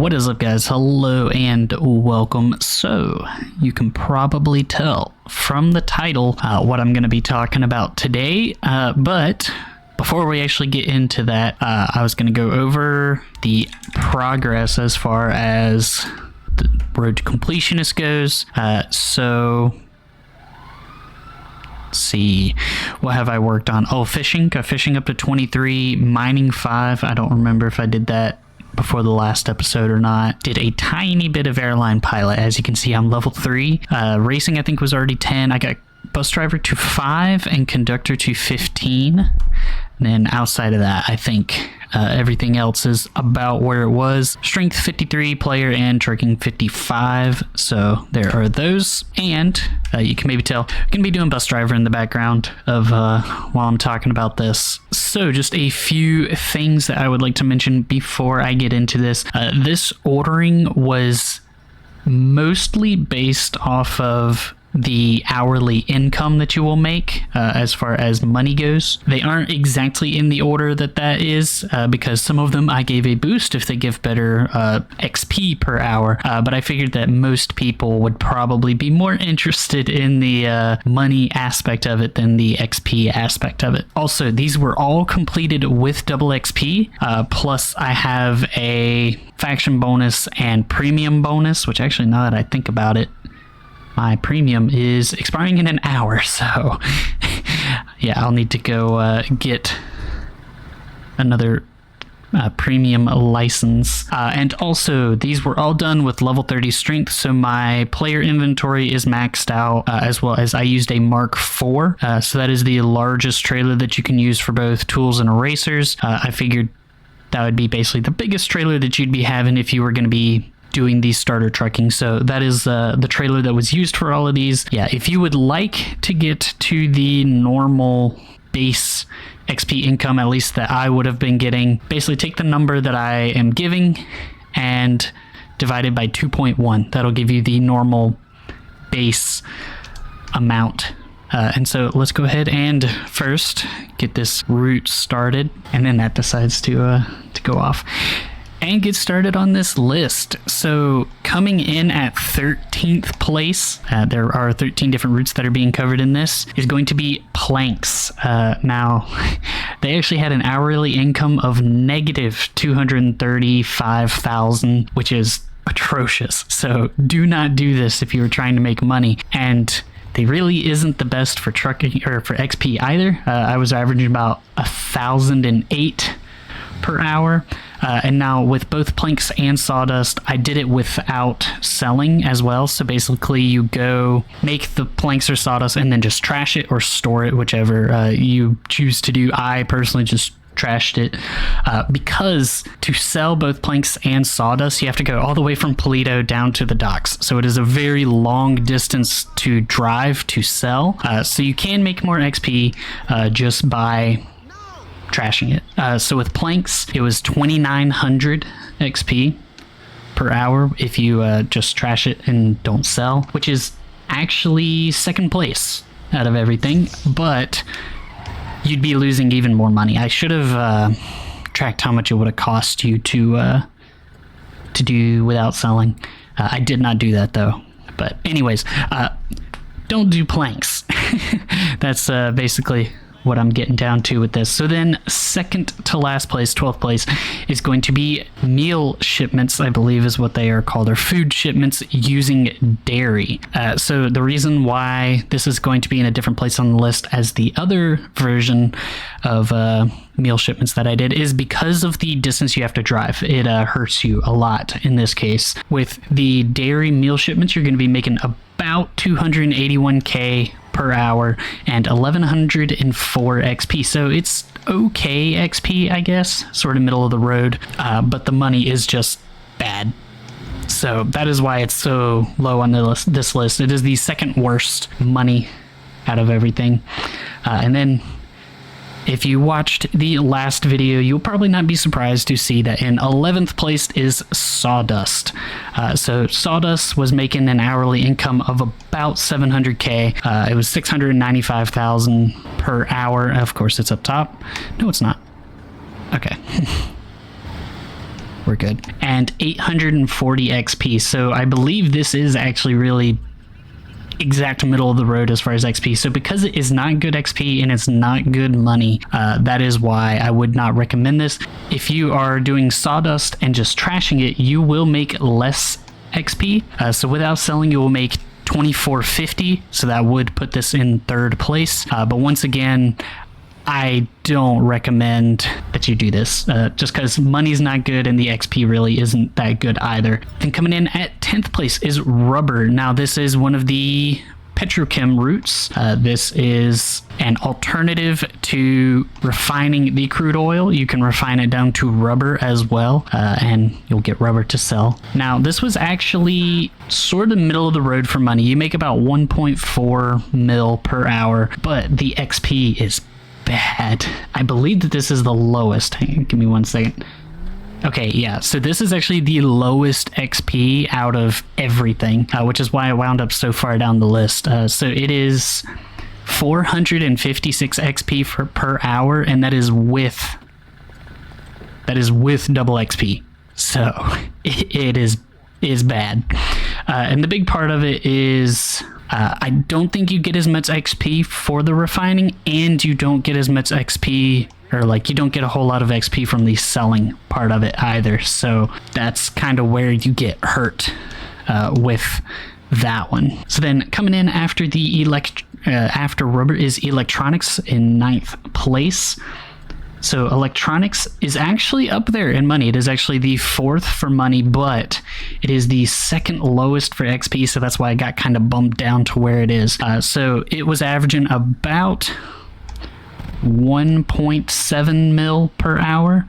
What is up, guys? Hello and welcome. So you can probably tell from the title what I'm going to be talking about today, but before we actually get into that, I was going to go over the progress as far as the road to completionist goes. So let's see, what have I worked on? Oh, fishing. Got fishing up to 23, mining 5. I don't remember if I did that before the last episode or not. Did a tiny bit of airline pilot. As you can see, I'm level 3. Racing, I think, was already 10. I got bus driver to 5 and conductor to 15. And then outside of that, I think everything else is about where it was. Strength 53, player and trucking 55. So there are those. And you can maybe tell I'm going to be doing bus driver in the background of while I'm talking about this. So just a few things that I would like to mention before I get into this. This ordering was mostly based off of the hourly income that you will make as far as money goes. They aren't exactly in the order that is because some of them I gave a boost if they give better XP per hour, but I figured that most people would probably be more interested in the money aspect of it than the XP aspect of it. Also, these were all completed with double XP, plus I have a faction bonus and premium bonus, which actually, now that I think about it, my premium is expiring in an hour, so yeah, I'll need to go get another premium license. And also, these were all done with level 30 strength, so my player inventory is maxed out, as well as I used a Mark IV, so that is the largest trailer that you can use for both tools and erasers. I figured that would be basically the biggest trailer that you'd be having if you were going to be doing these starter trucking. So that is the trailer that was used for all of these. Yeah, if you would like to get to the normal base XP income, at least that I would have been getting, basically take the number that I am giving and divide it by 2.1. That'll give you the normal base amount. And so let's go ahead and first get this route started, and then that decides to go off and get started on this list. So coming in at 13th place, there are 13 different routes that are being covered in this, is going to be planks. Now, they actually had an hourly income of negative 235,000, which is atrocious. So do not do this if you were trying to make money. And they really isn't the best for trucking or for XP either. I was averaging about 1,008 per hour. And now with both planks and sawdust, I did it without selling as well. So basically you go make the planks or sawdust and then just trash it or store it, whichever you choose to do. I personally just trashed it because to sell both planks and sawdust, you have to go all the way from Polito down to the docks. So it is a very long distance to drive to sell. So you can make more XP just by trashing it. So with planks, it was 2,900 XP per hour if you just trash it and don't sell, which is actually second place out of everything, but you'd be losing even more money. I should have tracked how much it would have cost you to do without selling. I did not do that though. But anyways, don't do planks. That's basically what I'm getting down to with this. So then second to last place, 12th place, is going to be meal shipments, I believe is what they are called, or food shipments using dairy. So the reason why this is going to be in a different place on the list as the other version of meal shipments that I did is because of the distance you have to drive. It hurts you a lot in this case. With the dairy meal shipments, you're going to be making about 281k per hour and 1104 XP. So it's okay XP, I guess, sort of middle of the road, but the money is just bad. So that is why it's so low on this list. It is the second worst money out of everything. And then if you watched the last video, you'll probably not be surprised to see that in 11th place is sawdust. So sawdust was making an hourly income of about 700k. It was 695,000 per hour. Of course, it's up top. No, it's not. Okay. we're good. And 840 XP. So I believe this is actually really exact middle of the road as far as XP. So because it is not good XP and it's not good money, that is why I would not recommend this. If you are doing sawdust and just trashing it, you will make less XP. So without selling, you will make 2450. So that would put this in third place. But once again, I don't recommend that you do this, just because money's not good and the XP really isn't that good either. Then coming in at 10th place is rubber. Now this is one of the petrochem routes. This is an alternative to refining the crude oil. You can refine it down to rubber as well, and you'll get rubber to sell. Now this was actually sort of middle of the road for money. You make about 1.4 mil per hour, but the XP is bad. I believe that this is the lowest. Hang on, give me 1 second. Okay, yeah, so this is actually the lowest XP out of everything, which is why I wound up so far down the list. So it is 456 XP per hour, and that is with double XP. So it is bad. And the big part of it is I don't think you get as much XP for the refining, and you don't get as much XP, or like you don't get a whole lot of XP from the selling part of it either. So that's kind of where you get hurt with that one. So then coming in after the after rubber is electronics in 9th place. So electronics is actually up there in money. It is actually the 4th for money, but it is the 2nd lowest for XP, so that's why I got kind of bumped down to where it is. So it was averaging about 1.7 mil per hour,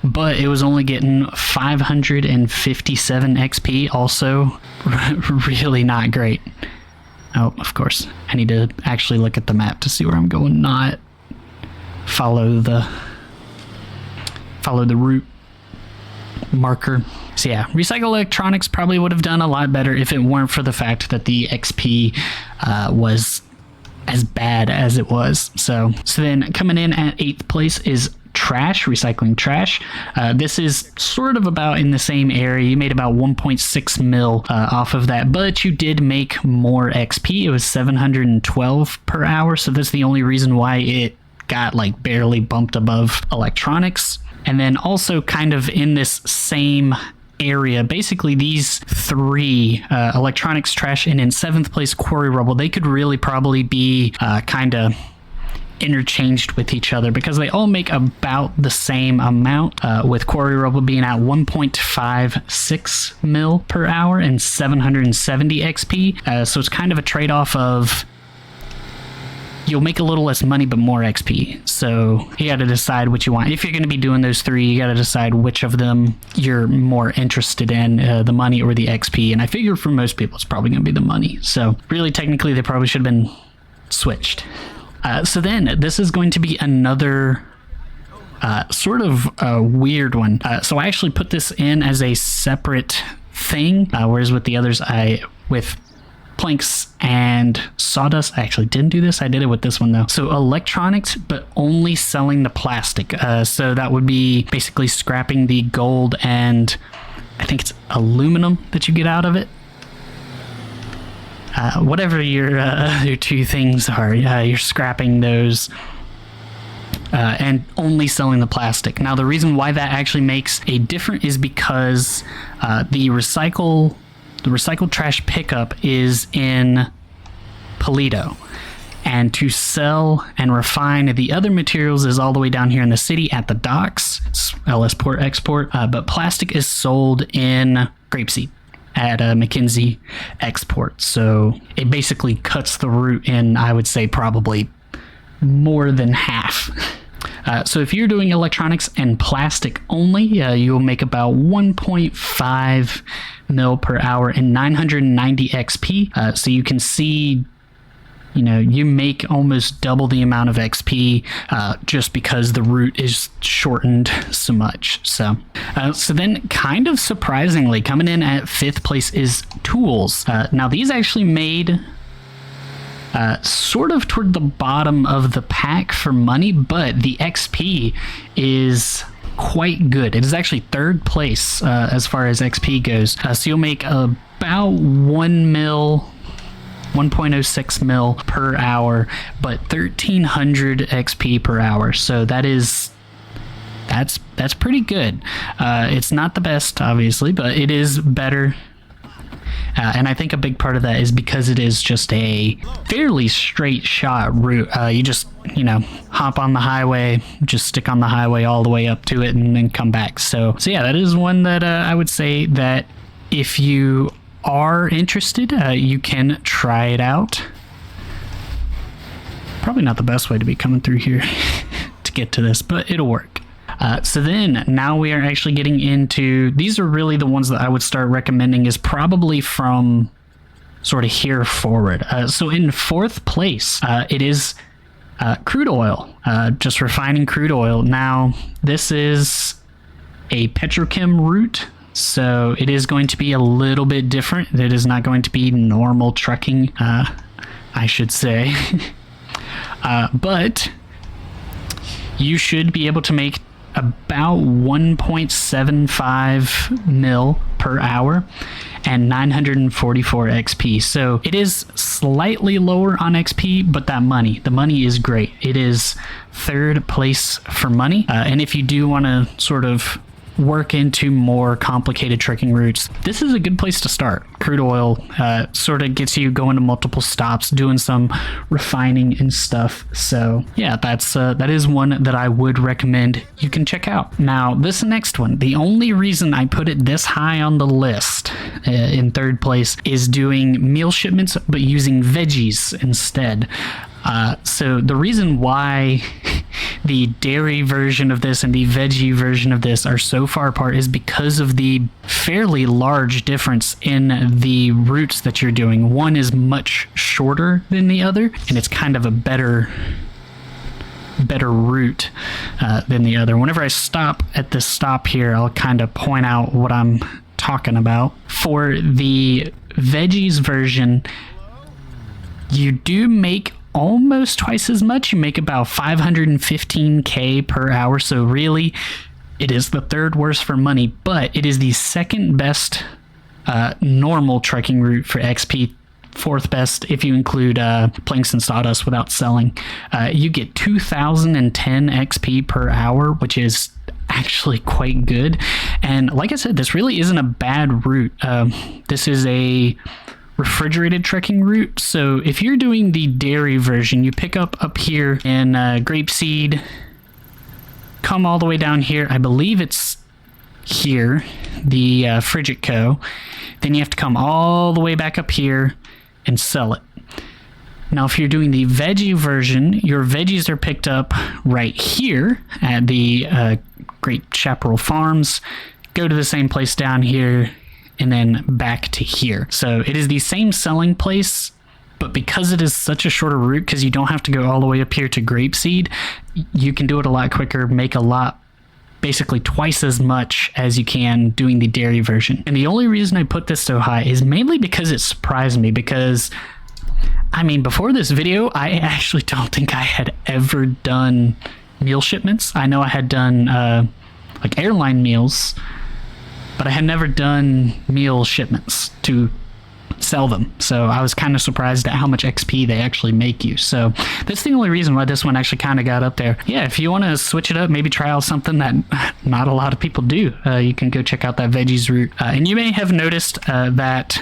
but it was only getting 557 XP, also really not great. Oh, of course, I need to actually look at the map to see where I'm going, not follow the route marker. So yeah, recycle electronics probably would have done a lot better if it weren't for the fact that the XP was as bad as it was. So then coming in at 8th place is trash, recycling trash. This is sort of about in the same area. You made about 1.6 mil off of that, but you did make more XP. It was 712 per hour, so that's the only reason why it got like barely bumped above electronics. And then also kind of in this same area, basically these three, electronics, trash, and in 7th place quarry rubble, they could really probably be kind of interchanged with each other because they all make about the same amount, with quarry rubble being at 1.56 mil per hour and 770 XP. So it's kind of a trade-off of you'll make a little less money but more XP. So you got to decide what you want. If you're going to be doing those three, you got to decide which of them you're more interested in, the money or the XP. And I figure for most people it's probably going to be the money. So really technically they probably should have been switched. So then this is going to be another sort of weird one. So I actually put this in as a separate thing, whereas with the others, with planks and sawdust, I actually didn't do this. I did it with this one though. So electronics, but only selling the plastic. So that would be basically scrapping the gold and I think it's aluminum that you get out of it. Whatever your other two things are, you're scrapping those and only selling the plastic. Now, the reason why that actually makes a difference is because the recycled trash pickup is in Polito. And to sell and refine the other materials is all the way down here in the city at the docks. It's LS Port Export, but plastic is sold in Grapeseed at McKinsey Export. So it basically cuts the route in, I would say, probably more than half. So if you're doing electronics and plastic only, you'll make about 1.5 mil per hour and 990 XP. So you can see, you make almost double the amount of XP just because the route is shortened so much. So then kind of surprisingly, coming in at 5th place is tools. Now these actually made sort of toward the bottom of the pack for money, but the XP is quite good. It is actually third place as far as XP goes. So you'll make about 1 mil, 1.06 mil per hour, but 1300 XP per hour. So that's pretty good. It's not the best, obviously, but it is better. And I think a big part of that is because it is just a fairly straight shot route. You just, hop on the highway, just stick on the highway all the way up to it and then come back. So yeah, that is one that I would say that if you are interested, you can try it out. Probably not the best way to be coming through here to get to this, but it'll work. So then now we are actually getting into, these are really the ones that I would start recommending is probably from sort of here forward. So in fourth place, it is crude oil, just refining crude oil. Now this is a petrochem route, so it is going to be a little bit different. It is not going to be normal trucking, I should say. But you should be able to make about 1.75 mil per hour and 944 XP. So it is slightly lower on XP, but the money is great. It is third place for money. And if you do want to sort of work into more complicated trucking routes, this is a good place to start. Crude oil sort of gets you going to multiple stops, doing some refining and stuff. So yeah, that is one that I would recommend you can check out. Now this next one, the only reason I put it this high on the list in third place is doing meal shipments but using veggies instead. So the reason why the dairy version of this and the veggie version of this are so far apart is because of the fairly large difference in the routes that you're doing. One is much shorter than the other, and it's kind of a better route than the other. Whenever I stop at this stop here, I'll kind of point out what I'm talking about. For the veggies version, you do make almost twice as much. You make about 515k per hour. So really, it is the third worst for money, but it is the second best normal trucking route for XP. Fourth best if you include planks and sawdust without selling. You get 2010 XP per hour, which is actually quite good. And like I said, this really isn't a bad route. This is a refrigerated trekking route. So if you're doing the dairy version, you pick up here in Grapeseed, come all the way down here. I believe it's here, the Frigid Co. Then you have to come all the way back up here and sell it. Now, if you're doing the veggie version, your veggies are picked up right here at the Great Chaparral Farms. Go to the same place down here and then back to here. So it is the same selling place, but because it is such a shorter route, because you don't have to go all the way up here to Grapeseed, you can do it a lot quicker, make a lot, basically twice as much as you can doing the dairy version. And the only reason I put this so high is mainly because it surprised me, because I mean, before this video, I actually don't think I had ever done meal shipments. I know I had done like airline meals, but I had never done meal shipments to sell them. So I was kind of surprised at how much XP they actually make you. So that's the only reason why this one actually kind of got up there. Yeah, if you want to switch it up, maybe try out something that not a lot of people do, you can go check out that veggies route. And you may have noticed that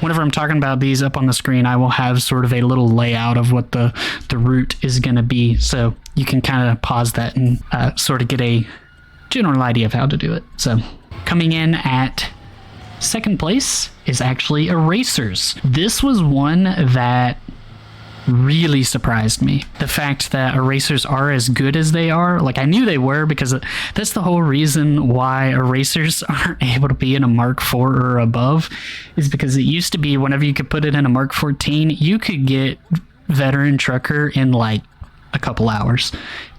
whenever I'm talking about these up on the screen, I will have sort of a little layout of what the route is going to be. So you can kind of pause that and sort of get a general idea of how to do it. So coming in at second place is actually erasers. This was one that really surprised me. The fact that erasers are as good as they are, like I knew they were, because that's the whole reason why erasers aren't able to be in a Mark IV or above, is because it used to be whenever you could put it in a Mark 14, you could get veteran trucker in like a couple hours.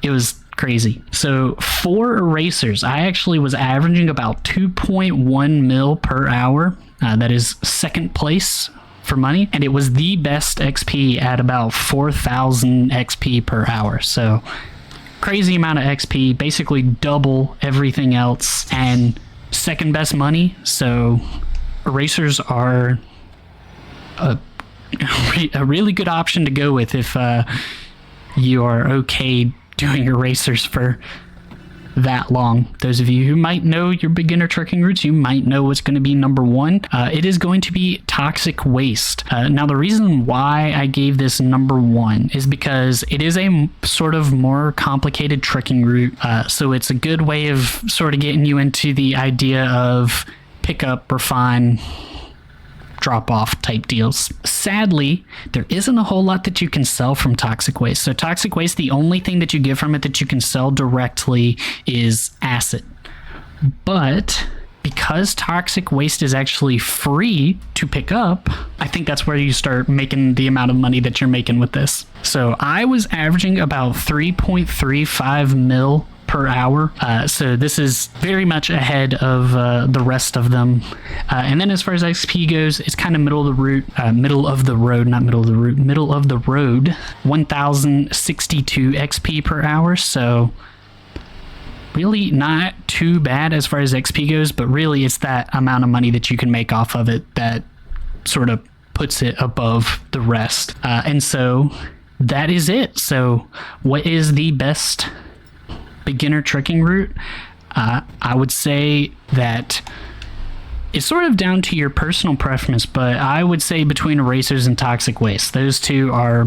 It was crazy. So for erasers, I actually was averaging about 2.1 mil per hour. That is second place for money, and it was the best XP at about 4,000 XP per hour. So crazy amount of XP, basically double everything else, and second best money. So erasers are a really good option to go with if you are okay doing erasers for that long. Those of you who might know your beginner trucking routes, you might know what's going to be number one. It is going to be toxic waste. Now, the reason why I gave this number one is because it is a sort of more complicated trucking route. So it's a good way of sort of getting you into the idea of pick up, refine, drop off type deals. Sadly, there isn't a whole lot that you can sell from toxic waste. So toxic waste, the only thing that you get from it that you can sell directly is acid. But because toxic waste is actually free to pick up, I think that's where you start making the amount of money that you're making with this. So I was averaging about 3.35 mil per hour. So this is very much ahead of the rest of them. And then as far as XP goes, it's kind of middle of the road, 1,062 XP per hour. So really not too bad as far as XP goes, but really it's that amount of money that you can make off of it that sort of puts it above the rest. And so that is it. So what is the best beginner trucking route? I would say that it's sort of down to your personal preference, but I would say between erasers and toxic waste, those two are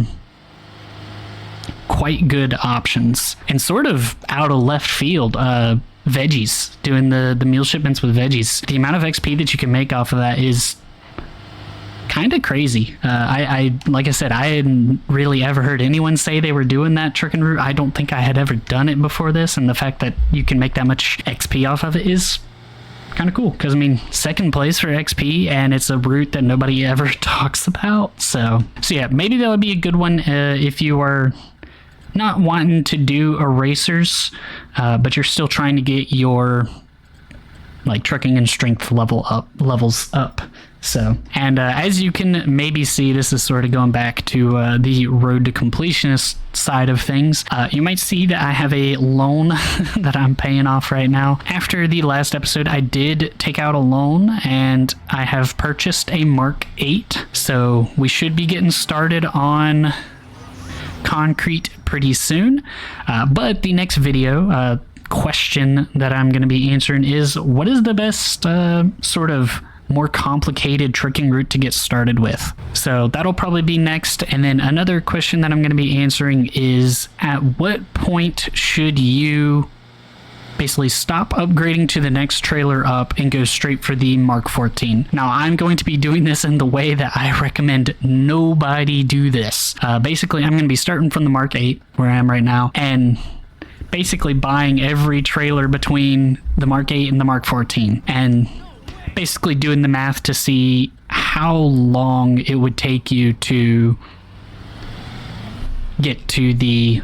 quite good options. And sort of out of left field, veggies, doing the meal shipments with veggies, the amount of XP that you can make off of that is kind of crazy. I like I said, I hadn't really ever heard anyone say they were doing that trucking route. I don't think I had ever done it before this, and the fact that you can make that much XP off of it is kind of cool, because I mean, second place for XP, and it's a route that nobody ever talks about. So yeah, maybe that would be a good one if you are not wanting to do erasers, but you're still trying to get your like trucking and strength levels up. So, and as you can maybe see, this is sort of going back to the road to completionist side of things. You might see that I have a loan that I'm paying off right now. After the last episode, I did take out a loan and I have purchased a Mark 8. So we should be getting started on concrete pretty soon. But the next video question that I'm going to be answering is, what is the best sort of more complicated trucking route to get started with? So that'll probably be next. And then another question that I'm going to be answering is, at what point should you basically stop upgrading to the next trailer up and go straight for the Mark 14? Now, I'm going to be doing this in the way that I recommend nobody do this. Basically, I'm going to be starting from the Mark 8, where I am right now, and basically buying every trailer between the Mark 8 and the Mark 14, and basically doing the math to see how long it would take you to get to the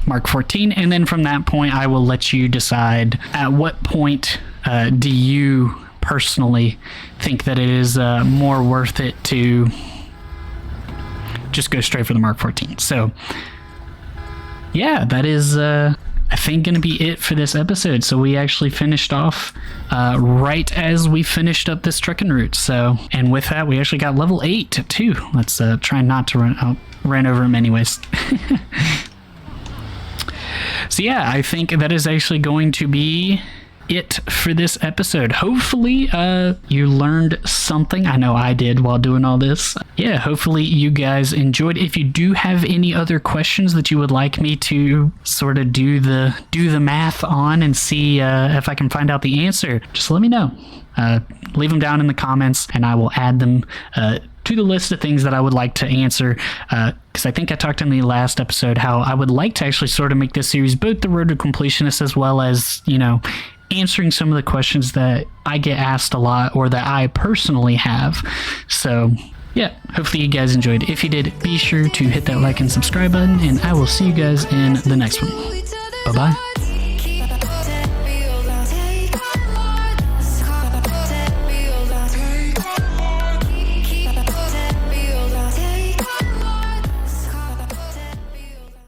Mark 14, and then from that point I will let you decide at what point do you personally think that it is more worth it to just go straight for the Mark 14. So yeah, that is I think going to be it for this episode. So we actually finished off right as we finished up this trucking route. So, and with that, we actually got level 8 too. Let's try not to run over him anyways. So yeah, I think that is actually going to be it for this episode. Hopefully you learned something. I know I did while doing all this. Yeah, hopefully you guys enjoyed. If you do have any other questions that you would like me to sort of do the math on and see if I can find out the answer, just let me know. Leave them down in the comments and I will add them to the list of things that I would like to answer, because I think I talked in the last episode how I would like to actually sort of make this series both the road to completionist as well as, you know, answering some of the questions that I get asked a lot or that I personally have. So yeah, hopefully you guys enjoyed. If you did, be sure to hit that like and subscribe button, and I will see you guys in the next one. Bye bye.